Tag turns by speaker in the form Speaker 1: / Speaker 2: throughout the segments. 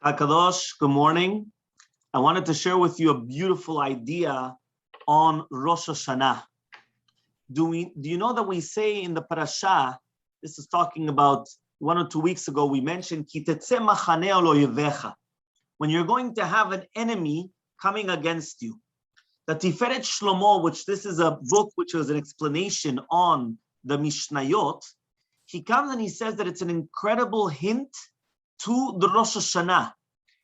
Speaker 1: Hakadosh, good morning. I wanted to share with you a beautiful idea on Rosh Hashana. Do you know that we say in the Parashat, this is talking about 1 or 2 weeks ago, we mentioned Ki tetze machaneh lo yevecha, when you're going to have an enemy coming against you. The Tiferet Shlomo, which this is a book which is an explanation on the Mishnayot, he comes and he says that it's an incredible hint to the Rosh Hashanah,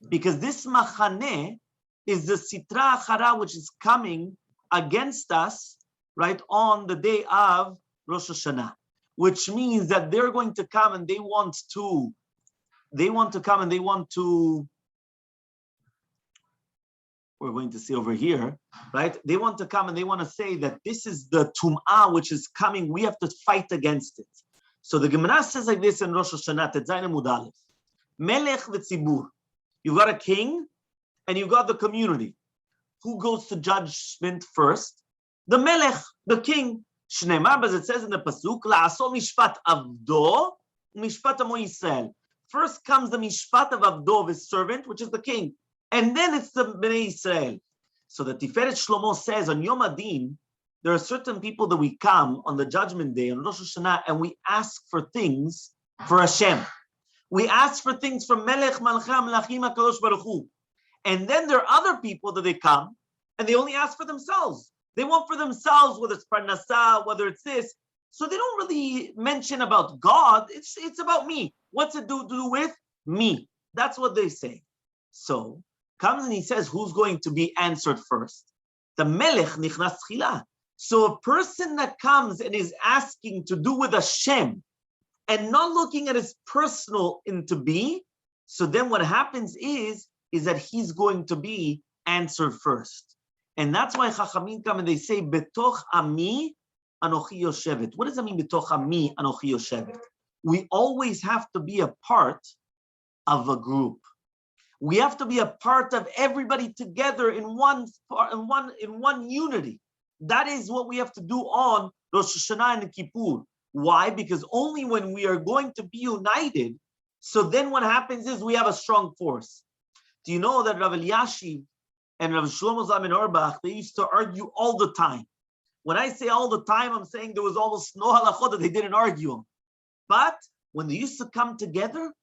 Speaker 1: because this machaneh is the sitra achara which is coming against us, right, on the day of Rosh Hashanah, which means that they're going to come and they want to we're going to see over here, right? They want to come and they want to say that this is the tum'ah which is coming. We have to fight against it. So the Gemara says like this in Rosh Hashanah, Tetzayin Amud Aleph. Melech v'tzibur. You've got a king and you've got the community. Who goes to judgment first? The melech, the king. Shneimar, as it says in the pasuk, la'aso mishpat avdo, mishpat amo Yisrael. First comes the mishpat of avdo, of his servant, which is the king. And then it's the Bnei Yisrael. So the Tiferet Shlomo says on Yom Adin, there are certain people that we come on the judgment day, on Rosh Hashanah, and we ask for things for Hashem. We ask for things from Melech Malchei Melachim HaKadosh Baruch Hu. And then there are other people that they come, and they only ask for themselves. They want for themselves, whether it's Parnasah, whether it's this. So they don't really mention about God. It's about me. What's it to do with me? That's what they say. So comes and he says, who's going to be answered first? The Melech Nichnas Tchila. So a person that comes and is asking to do with Hashem and not looking at his personal into be, so then what happens is that he's going to be answered first. And that's why Chachamim come and they say, Betoch Ami Anochi Yoshevet. What does that mean, Betoch Ami Anochi Yoshevet? We always have to be a part of a group. We have to be a part of everybody together in one unity. That is what we have to do on Rosh Hashanah and Kippur. Why? Because only when we are going to be united, so then what happens is we have a strong force. Do you know that Rav Eliashiv and Rav Shlomo Zalman Auerbach, they used to argue all the time? When I say all the time, I'm saying there was almost no halachot that they didn't argue on. But when they used to come together,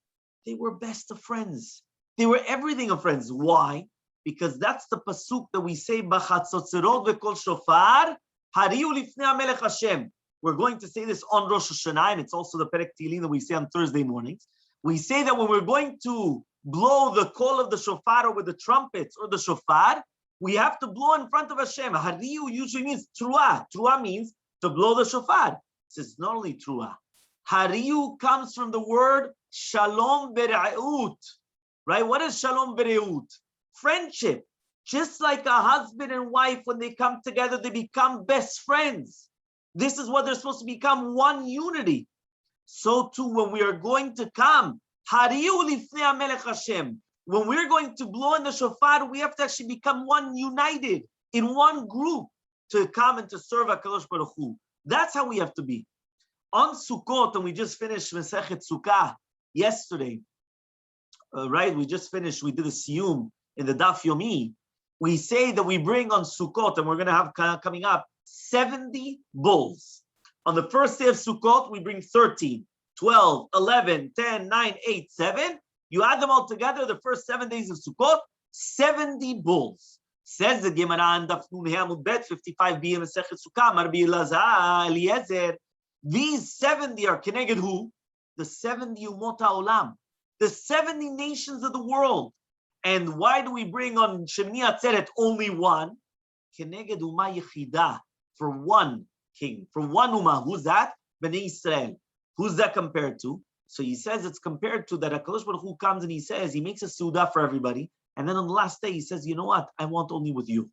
Speaker 1: they were best of friends. They were everything of friends. Why? Because that's the pasuk that we say, B'chatzotzerot v'kol shofar, hariu lifnei HaMelech Hashem. We're going to say this on Rosh Hashanah, and it's also the Perek Tehillim that we say on Thursday mornings. We say that when we're going to blow the call of the shofar or with the trumpets or the shofar, we have to blow in front of Hashem. Hariu usually means truah. Truah means to blow the shofar. It says not only truah. Hariu comes from the word shalom bere'ut. Right? What is shalom bere'ut? Friendship. Just like a husband and wife, when they come together, they become best friends. This is what they're supposed to become, one unity. So too, when we are going to come, hariu lifnei HaMelech Hashem, when we're going to blow in the shofar, we have to actually become one, united in one group to come and to serve HaKadosh Baruch Hu. That's how we have to be. On Sukkot, and we just finished Masechet Sukkah yesterday, right? We just finished, we did a siyum in the Daf Yomi. We say that we bring on Sukkot, and we're going to have coming up 70 bulls. On the first day of Sukkot, we bring 13, 12, 11, 10, 9, 8, 7. You add them all together, the first 7 days of Sukkot, 70 bulls. Says the Gemara in Daf Nun Amud Bet 55b in Masechet Sukkah, Marbi Eliezer. These 70 are Keneged who? The 70 Umot HaOlam. The 70 nations of the world. And why do we bring on Shemini Atzeret only one? Keneged Uma Yechida, for one king, for one Ummah. Who's that? Bnei Yisrael. Who's that compared to? So he says it's compared to that HaKadosh Baruch Hu comes and he says, he makes a Seudah for everybody. And then on the last day, he says, you know what? I want only with you.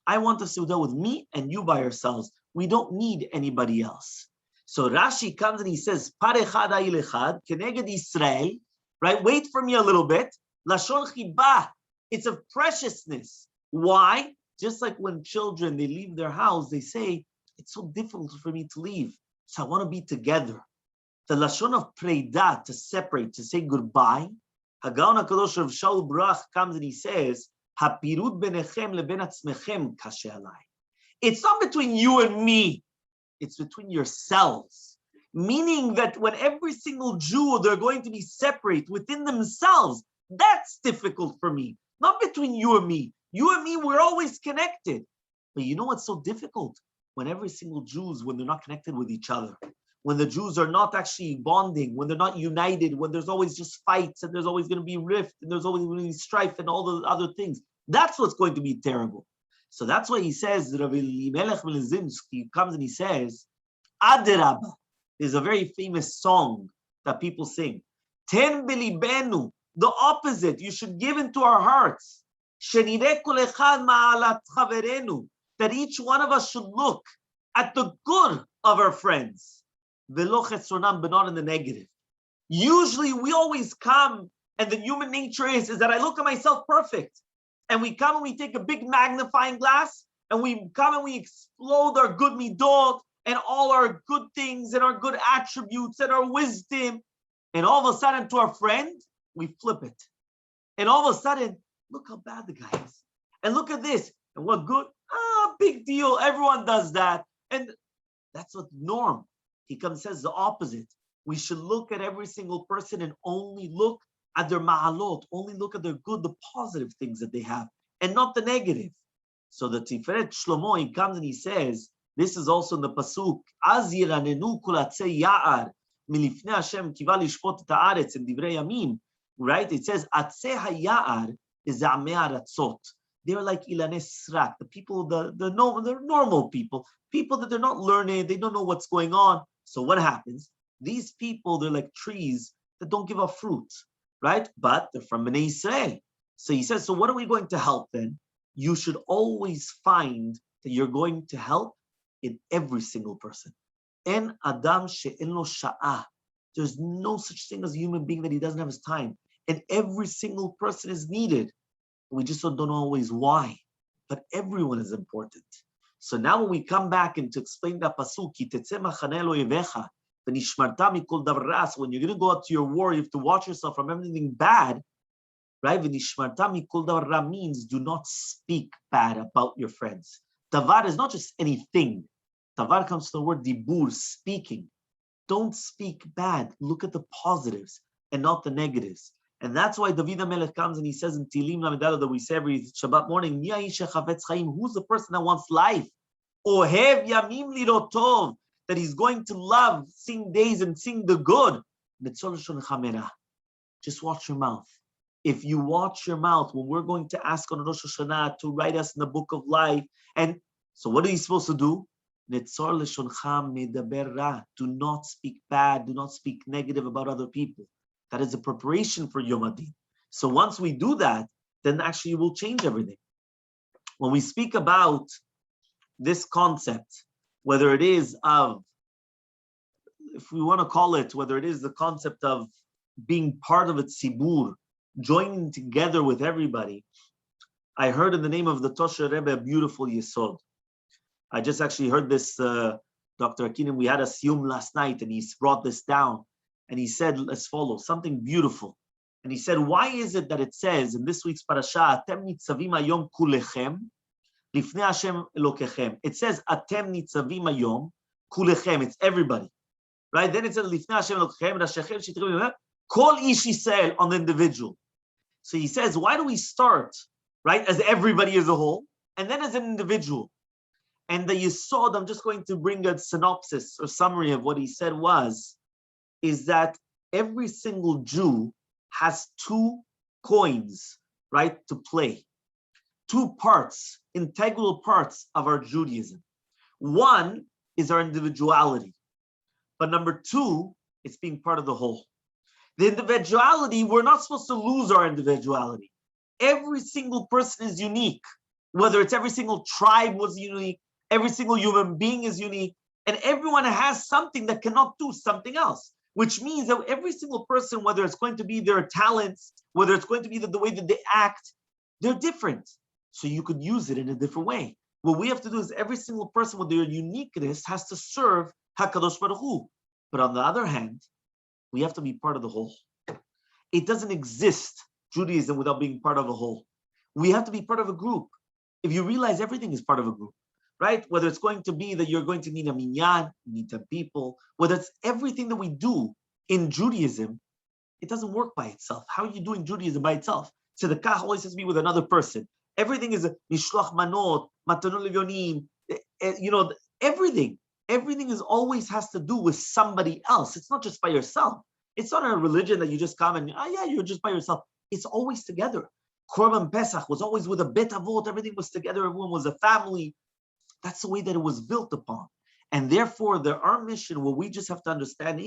Speaker 1: I want a Seudah with me and you by yourselves. We don't need anybody else. So Rashi comes and he says, Par echad ha'il echad, Keneged Yisrael. Right? Wait for me a little bit. Lashon chibah. It's of preciousness. Why? Just like when children, they leave their house, they say, it's so difficult for me to leave. So I want to be together. The lashon of preida, to separate, to say goodbye, Hagaon HaKadosh of Shaul Brach comes and he says, "Hapirut benechem leben atzmechem kashe alai." It's not between you and me; it's between yourselves. Meaning that when every single Jew, they're going to be separate within themselves, that's difficult for me. Not between you and me. You and me, we're always connected. But you know what's so difficult? When every single Jews, when they're not connected with each other, when the Jews are not actually bonding, when they're not united, when there's always just fights and there's always going to be rift and there's always going to be strife and all the other things, that's what's going to be terrible. So that's why he says, Rav Elimelech Melezimsky comes and he says, Aderabba. There's a very famous song that people sing. Ten bilibenu, the opposite. You should give into our hearts. Shenireh kol echad ma'alat chaverenu, that each one of us should look at the good of our friends. Velo chesronam, but not in the negative. Usually we always come, and the human nature is that I look at myself perfect. And we come and we take a big magnifying glass, and we come and we explode our good midot, and all our good things and our good attributes and our wisdom. And all of a sudden to our friend, we flip it. And all of a sudden, look how bad the guy is. And look at this. And what good? Big deal. Everyone does that. And that's what norm. He comes and says the opposite. We should look at every single person and only look at their ma'alot, only look at their good, the positive things that they have, and not the negative. So the Tiferet Shlomo, he comes and he says, this is also in the pasuk. Az yiranenu kol atzei ya'ar milifnei Hashem kiva lishpot et haaretz in Divrei Yamim. Right? It says atzei haya'ar is za'amei haratzot. They're like ilanei srak, the people, the normal people that they're not learning, they don't know what's going on. So what happens? These people, they're like trees that don't give up fruit, right? But they're from Bnei Yisrael. So he says, so what are we going to help then? You should always find that you're going to help in every single person. En adam she'en lo sha'ah. There's no such thing as a human being that he doesn't have his time. And every single person is needed. We just don't know always why. But everyone is important. So now when we come back and to explain that pasuk, Ki tetzeh machaneh lo'evecha, v'nishmarta mikol davar ra, when you're going to go out to your war, you have to watch yourself from everything bad. Right? V'nishmarta mikol davar ra means do not speak bad about your friends. Davar is not just anything. Davar comes from the word dibur, speaking. Don't speak bad. Look at the positives and not the negatives. And that's why David HaMelech comes and he says in Tilim Lamedalot that we say every Shabbat morning, Mi ha'ish hachavets chaim, who's the person that wants life? Ohev yamim lirot tov, that he's going to love, sing days and sing the good. Netzor lashon chamera. Just watch your mouth. If you watch your mouth, when we're going to ask on Rosh Hashana to write us in the book of life, and so what are you supposed to do? Netzor leshoncha medaber ra. Do not speak bad, do not speak negative about other people. That is a preparation for Yom Adin. So once we do that, then actually it will change everything. When we speak about this concept, whether it is of, if we want to call it, whether it is the concept of being part of a tzibur, joining together with everybody, I heard in the name of the Tosha Rebbe a beautiful yesod. I just actually heard this, Dr. Akinim, we had a siyum last night and he's brought this down. And he said, let's follow, something beautiful. And he said, why is it that it says in this week's Parashat, Atem Nitzavim Hayom Kulechem, Lifnei Hashem Elokechem. It says, Atem Nitzavim Hayom Kulechem, it's everybody. Right? Then it says, Lifnei Hashem Elokechem, Rashechem Shitrim, Kol Ish Yisrael, on the individual. So he says, why do we start, right, as everybody as a whole, and then as an individual? And the Yesod, I'm just going to bring a synopsis or summary of what he said is that every single Jew has two coins, right, to play. Two parts, integral parts of our Judaism. One is our individuality. But number two, it's being part of the whole. The individuality, we're not supposed to lose our individuality. Every single person is unique. Whether it's every single tribe was unique, every single human being is unique, and everyone has something that cannot do something else. Which means that every single person, whether it's going to be their talents, whether it's going to be the way that they act, they're different. So you could use it in a different way. What we have to do is every single person with their uniqueness has to serve HaKadosh Baruch Hu. But on the other hand, we have to be part of the whole. it doesn't exist, Judaism, without being part of a whole. We have to be part of a group. If you realize everything is part of a group, right? Whether it's going to be that you're going to need a minyan, you need 10 people, whether it's everything that we do in Judaism, it doesn't work by itself. How are you doing Judaism by itself? Tzedakah always has to be with another person. Everything is mishloach manot, matanot levyonim, everything. Everything is always has to do with somebody else. It's not just by yourself. It's not a religion that you just come and, you're just by yourself. It's always together. Korban Pesach was always with a bet avot. Everything was together. Everyone was a family. That's the way that it was built upon. And therefore, our mission, what we just have to understand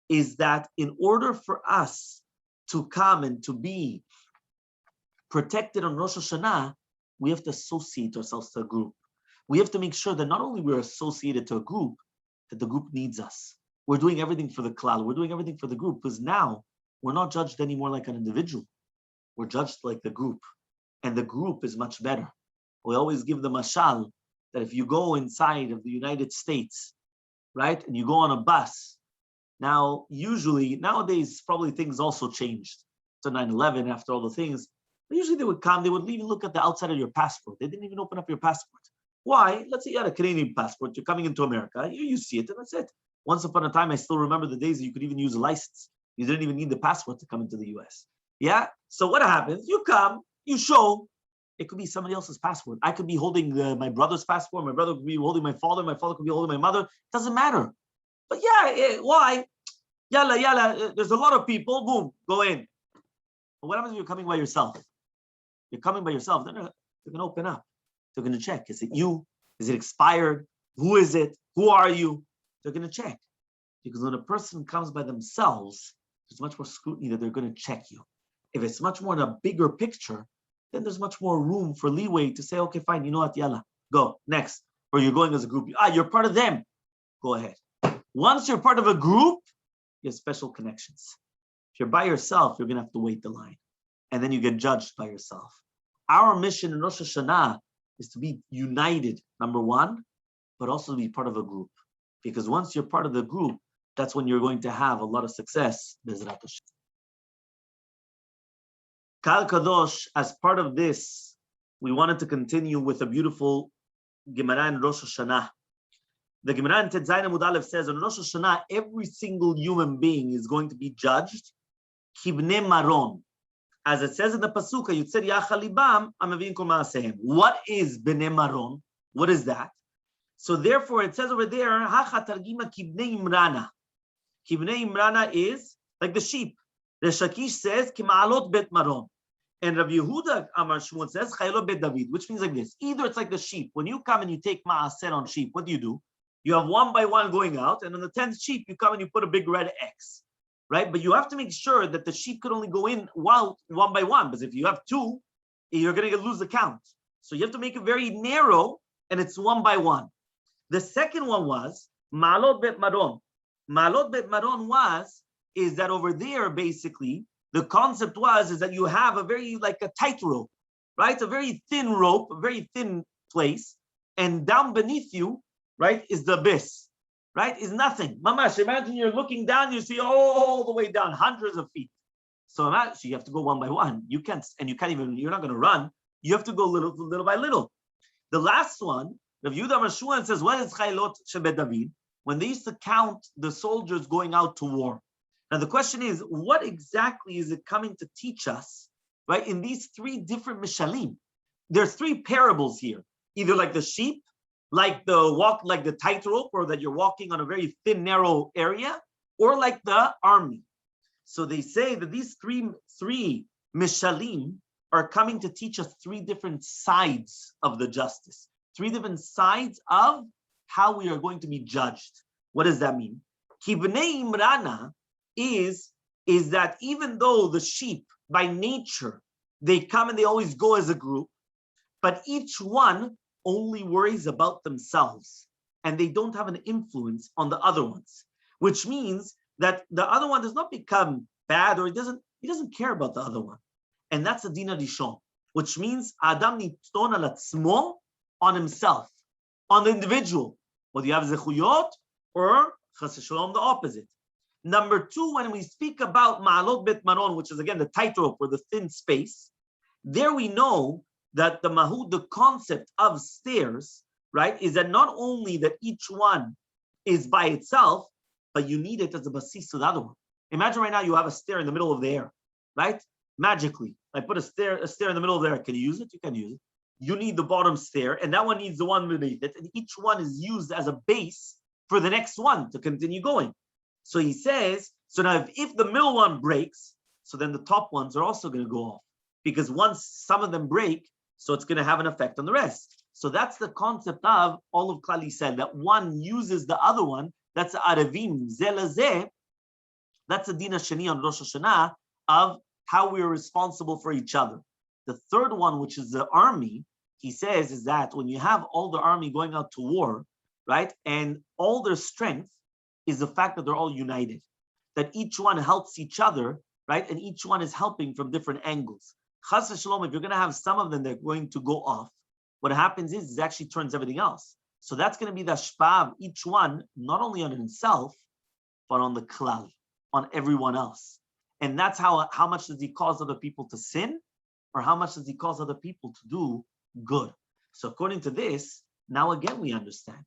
Speaker 1: is that in order for us to come and to be protected on Rosh Hashana, we have to associate ourselves to a group. We have to make sure that not only we're associated to a group, that the group needs us. We're doing everything for the klal. We're doing everything for the group, because now we're not judged anymore like an individual. We're judged like the group. And the group is much better. We always give the mashal that if you go inside of the United States, right, and you go on a bus, now, usually, nowadays, probably things also changed. So 9/11, after all the things, but usually they would come, they would even look at the outside of your passport. They didn't even open up your passport. Why? Let's say you had a Canadian passport, you're coming into America, you see it, and that's it. Once upon a time, I still remember the days that you could even use a license. You didn't even need the passport to come into the US. Yeah? So what happens? You come, you show, it could be somebody else's passport. I could be holding my brother's passport, my brother could be holding my father could be holding my mother. It doesn't matter. But why? Yalla, there's a lot of people, boom, go in. But what happens if you're coming by yourself? You're coming by yourself, they're going to open up. They're going to check. Is it you? Is it expired? Who is it? Who are you? They're going to check. Because when a person comes by themselves, there's much more scrutiny that they're going to check you. If it's much more in a bigger picture, then there's much more room for leeway to say, okay, fine, you know what, yalla, go, next. Or you're going as a group. You're part of them. Go ahead. Once you're part of a group, you have special connections. If you're by yourself, you're going to have to wait the line. And then you get judged by yourself. Our mission in Rosh Hashanah is to be united, number one, but also to be part of a group. Because once you're part of the group, that's when you're going to have a lot of success. Bezrat Hashem. Kal Kadosh, as part of this, we wanted to continue with a beautiful Gemara in Rosh Hashanah. The Gemara in Tet Zayin Amud Aleph says, on Rosh Hashanah, every single human being is going to be judged kibnei maron. As it says in the Pasuk, Yutzer Yachal Libam, Amavin Kol Ma'asehem. What is bnei maron? What is that? So therefore, it says over there, Hacha Targima kibnei imrana. Kibnei imrana is like the sheep. The Shakish says, Kima'alot bet maron. And Rabbi Yehuda Amar Shmuel says, Chaylo bet David, which means like this. Either it's like the sheep. When you come and you take ma'aser on sheep, what do? You have one by one going out, and on the 10th sheep, you come and you put a big red X, right? But you have to make sure that the sheep could only go in one by one, because if you have two, you're going to lose the count. So you have to make it very narrow, and it's one by one. The second one was Ma'alot bet Maron. Ma'alot bet Maron is that over there, basically, the concept is that you have a very, like a tightrope, right? A very thin rope, a very thin place, and down beneath you, right, is the abyss, right? Is nothing. Mamash, imagine you're looking down, you see all the way down, hundreds of feet. So you have to go one by one. You can't, and you're not going to run. You have to go little by little. The last one, Rav Yehuda Amar says, what is Chaylot Shebet David? When they used to count the soldiers going out to war. Now the question is, what exactly is it coming to teach us, right? In these three different mishalim, there's three parables here, either like the sheep, like the tightrope, or that you're walking on a very thin, narrow area, or like the army. So they say that these three mishalim are coming to teach us three different sides of the justice, three different sides of how we are going to be judged. What does that mean? Kibnei imrana is that even though the sheep by nature, they come and they always go as a group, but each one only worries about themselves and they don't have an influence on the other ones, which means that the other one does not become bad, or he doesn't care about the other one. And that's a dina rishon, which means Adam niton al atzmo, on himself, on the individual. Whether you have zechuyot or chas v'shalom, the opposite. Number two, when we speak about ma'alot bet maron, which is again the tightrope or the thin space, there we know that the concept of stairs, right, is that not only that each one is by itself, but you need it as a basis to the other one. Imagine right now you have a stair in the middle of the air, right? Magically, I put a stair in the middle of the air. Can you use it? You can use it. You need the bottom stair, and that one needs the one beneath it, and each one is used as a base for the next one to continue going. So he says, so now if the middle one breaks, so then the top ones are also going to go off, because once some of them break, so it's going to have an effect on the rest. So that's the concept of all of Klal Yisrael, that one uses the other one. That's Arevim Zelazeh. That's the Dina Shani on Rosh Hashana of how we are responsible for each other. The third one, which is the army, he says, is that when you have all the army going out to war, right, and all their strength is the fact that they're all united, that each one helps each other, right, and each one is helping from different angles. Chas v'shalom, if you're going to have some of them that are going to go off, what happens is it actually turns everything else. So that's going to be the shpa of each one, not only on himself, but on the klal, on everyone else. And that's how much does he cause other people to sin, or how much does he cause other people to do good. So according to this, now again we understand.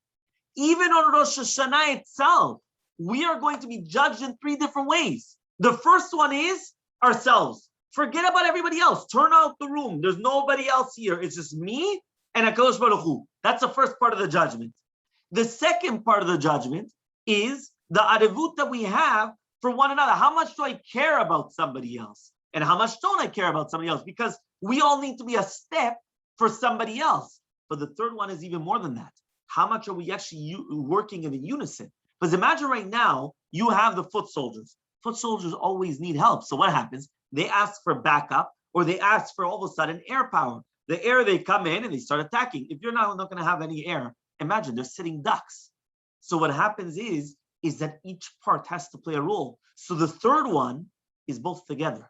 Speaker 1: Even on Rosh Hashanah itself, we are going to be judged in three different ways. The first one is ourselves. Forget about everybody else. Turn out the room. There's nobody else here. It's just me and HaKadosh Baruch Hu. That's the first part of the judgment. The second part of the judgment is the arevut that we have for one another. How much do I care about somebody else? And how much don't I care about somebody else? Because we all need to be a step for somebody else. But the third one is even more than that. How much are we actually working in unison? Because imagine right now, you have the foot soldiers. Foot soldiers always need help. So what happens? They ask for backup, or they ask for all of a sudden air power. The air, they come in and they start attacking. If you're not going to have any air, imagine they're sitting ducks. So what happens is that each part has to play a role. So the third one is both together.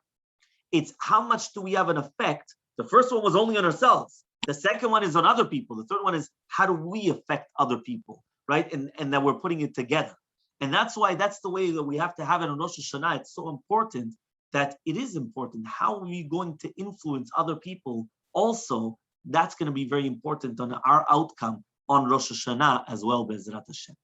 Speaker 1: It's how much do we have an effect? The first one was only on ourselves. The second one is on other people. The third one is how do we affect other people, right? And that we're putting it together. And that's why that's the way that we have to have it on Rosh Hashanah. It's so important that it is important. How are we going to influence other people? Also, that's going to be very important on our outcome on Rosh Hashanah as well, Be'ezrat Hashem.